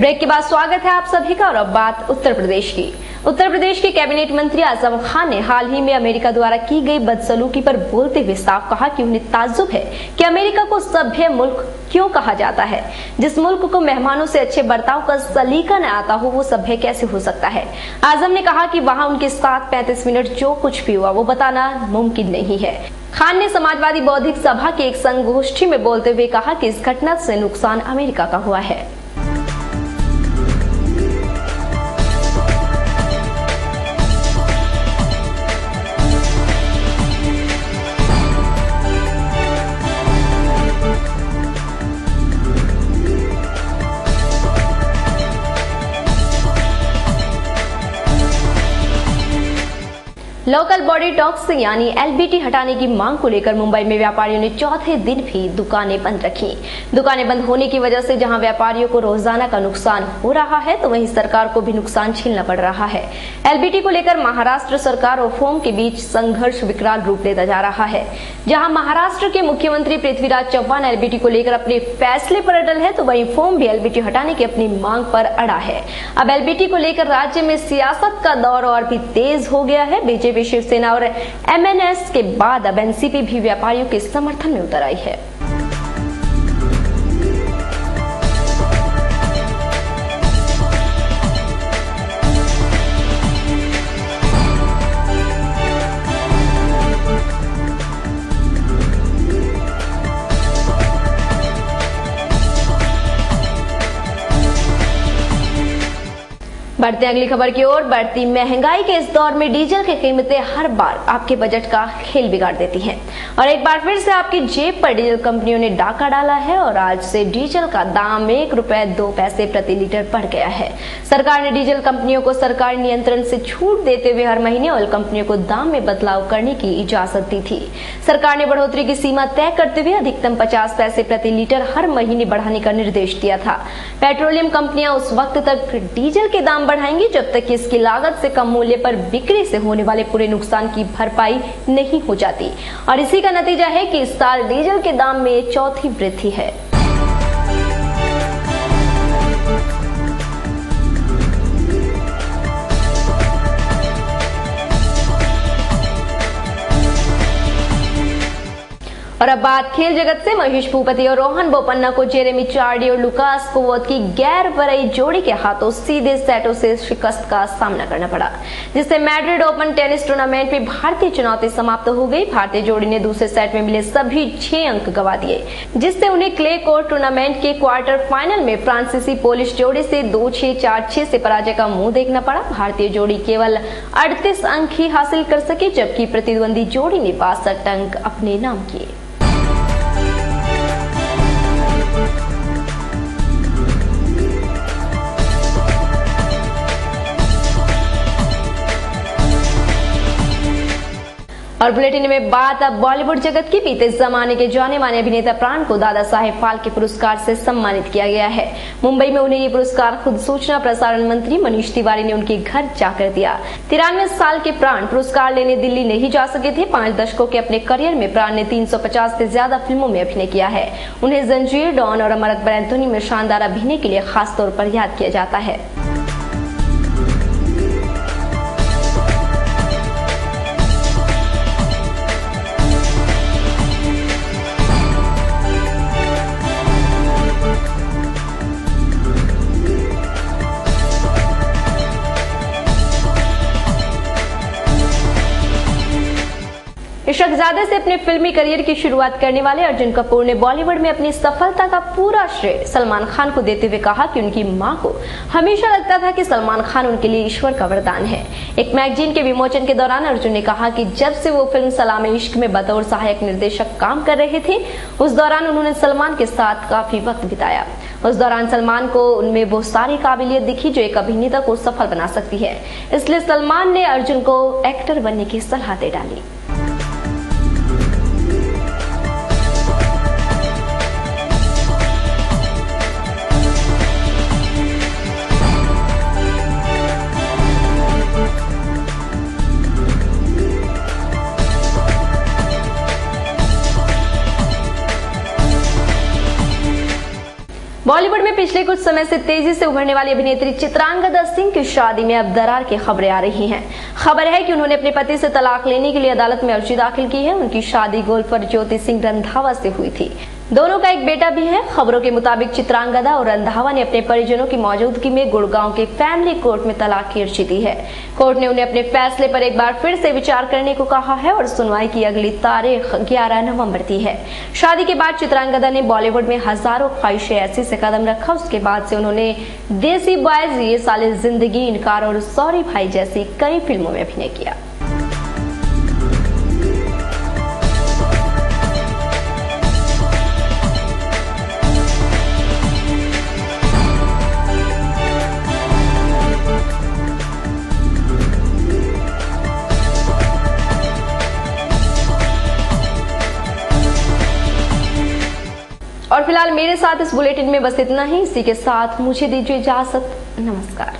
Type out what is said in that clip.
Break के बाद स्वागत है आप सभी का। और अब बात उत्तर प्रदेश की। उत्तर प्रदेश के कैबिनेट मंत्री आजम खान ने हाल ही में अमेरिका द्वारा की गई बदसलूकी पर बोलते हुए साफ कहा कि उन्हें ताज्जुब है कि अमेरिका को सभ्य मुल्क क्यों कहा जाता है। जिस मुल्क को मेहमानों से अच्छे बर्ताव का सलीका न आता हो वो सभ्य कैसे हो सकता है। आजम ने कहा कि वहां उनके साथ 35 मिनट जो कुछ भी हुआ वो बताना मुमकिन नहीं है। खान ने समाजवादी बौद्धिक सभा की एक संगोष्ठी में बोलते हुए कहा कि इस घटना से नुकसान अमेरिका का हुआ है। लोकल बॉडी टैक्स यानी एलबीटी हटाने की मांग को लेकर मुंबई में व्यापारियों ने चौथे दिन भी दुकानें बंद रखी। दुकानें बंद होने की वजह से जहां व्यापारियों को रोजाना का नुकसान हो रहा है तो वहीं सरकार को भी नुकसान झेलना पड़ रहा है। एलबीटी को लेकर महाराष्ट्र सरकार और फोम के बीच संघर्ष विकराल रूप लेता जा रहा है। जहां महाराष्ट्र के मुख्यमंत्री पृथ्वीराज चव्हाण एलबीटी को लेकर अपने फैसले पर अटल है तो वहीं फोम भी एलबीटी हटाने की अपनी मांग पर अड़ा है। अब एलबीटी को लेकर राज्य में सियासत का दौर और भी तेज हो गया है। बीजेपी, शिवसेना और एमएनएस के बाद अब एनसीपी भी व्यापारियों के समर्थन में उतर आई है। बढ़ते अगली खबर की ओर। बढ़ती महंगाई के इस दौर में डीजल की कीमतें हर बार आपके बजट का खेल बिगाड़ देती हैं और एक बार फिर से आपकी जेब पर डीजल कंपनियों ने डाका डाला है और आज से डीजल का दाम ₹1.02 प्रति लीटर बढ़ गया है। सरकार ने डीजल कंपनियों को सरकारी नियंत्रण से छूट देते हुए हर महीने ऑयल कंपनियों को दाम में बदलाव करने की इजाजत दी थी। सरकार ने बढ़ोतरी की सीमा तय करते हुए अधिकतम 50 पैसे प्रति लीटर हर महीने बढ़ाने का निर्देश दिया था। पेट्रोलियम कंपनियां उस वक्त तक डीजल के दाम बढ़ाएंगी जब तक कि इसकी लागत से कम मूल्य पर बिक्री से होने वाले पूरे नुकसान की भरपाई नहीं हो जाती और इसी का नतीजा है कि इस साल डीजल के दाम में चौथी वृद्धि है। और अब बात खेल जगत से। महेश भूपति और रोहन बोपन्ना को जेरेमी चार्डी और लुकास कोवत की गैर बरई जोड़ी के हाथों सीधे सेटों से शिकस्त का सामना करना पड़ा, जिससे मैड्रिड ओपन टेनिस टूर्नामेंट में भारतीय चुनौती समाप्त हो गई। भारतीय जोड़ी ने दूसरे सेट में मिले सभी 6 अंक गंवा दिए, जिससे उन्हें क्ले कोर्ट टूर्नामेंट के क्वार्टर फाइनल में फ्रांसीसी पोलिश जोड़ी से 2-6, 4-6 से पराजय का मुंह देखना पड़ा। भारतीय जोड़ी केवल 38 अंक ही हासिल कर सकी, जबकि प्रतिद्वंदी जोड़ी ने 62 अंक अपने नाम किए। और बुलेटिन में बात अब बॉलीवुड जगत की। बीते जमाने के जाने माने अभिनेता प्राण को दादा साहेब फाल्के पुरस्कार से सम्मानित किया गया है। मुंबई में उन्हें ये पुरस्कार खुद सूचना प्रसारण मंत्री मनीष तिवारी ने उनके घर जाकर दिया। 93 साल के प्राण पुरस्कार लेने दिल्ली नहीं जा सके थे। 5 दशकों के अपने करियर में प्राण ने 350 से ज्यादा फिल्मों में अभिनय किया है। उन्हें जंजीर, डॉन और अमर अकबर एंथोनी में शानदार अभिनय के लिए खासतौर पर याद किया जाता है। इशरकजादे से अपने फिल्मी करियर की शुरुआत करने वाले अर्जुन कपूर ने बॉलीवुड में अपनी सफलता का पूरा श्रेय सलमान खान को देते हुए कहा कि उनकी मां को हमेशा लगता था कि सलमान खान उनके लिए ईश्वर का वरदान है। एक मैगजीन के विमोचन के दौरान अर्जुन ने कहा कि जब से वो फिल्म सलाम-ए इश्क में बतौर सहायक निर्देशक काम कर रहे थे उस दौरान उन्होंने सलमान के साथ काफी वक्त बिताया। उस दौरान सलमान को उनमें वो सारी काबिलियत दिखी जो एक अभिनेता को सफल बना सकती है, इसलिए सलमान ने अर्जुन को एक्टर बनने की सलाह दे डाली। बॉलीवुड में पिछले कुछ समय से तेजी से उभरने वाली अभिनेत्री चित्रांगदा सिंह की शादी में अब दरार की खबरें आ रही हैं। खबर है कि उन्होंने अपने पति से तलाक लेने के लिए अदालत में अर्जी दाखिल की है। उनकी शादी गोल्फर ज्योति सिंह रंधावा से हुई थी। दोनों का एक बेटा भी है। खबरों के मुताबिक चित्रांगदा और रंधावा ने अपने परिजनों की मौजूदगी में गुड़गांव के फैमिली कोर्ट में तलाक की अर्जी दी है। कोर्ट ने उन्हें अपने फैसले पर एक बार फिर से विचार करने को कहा है और सुनवाई की अगली तारीख 11 नवंबर दी है। शादी के बाद चित्रांगदा ने बॉलीवुड में हजारों ख्वाहिशें ऐसी से कदम रखा। उसके बाद से उन्होंने देसी बॉयज, ये साले जिंदगी, इनकार और सॉरी भाई जैसी कई फिल्मों में अभिनय किया। और फिलहाल मेरे साथ इस बुलेटिन में बस इतना ही। इसी के साथ मुझे दीजिए इजाजत। नमस्कार।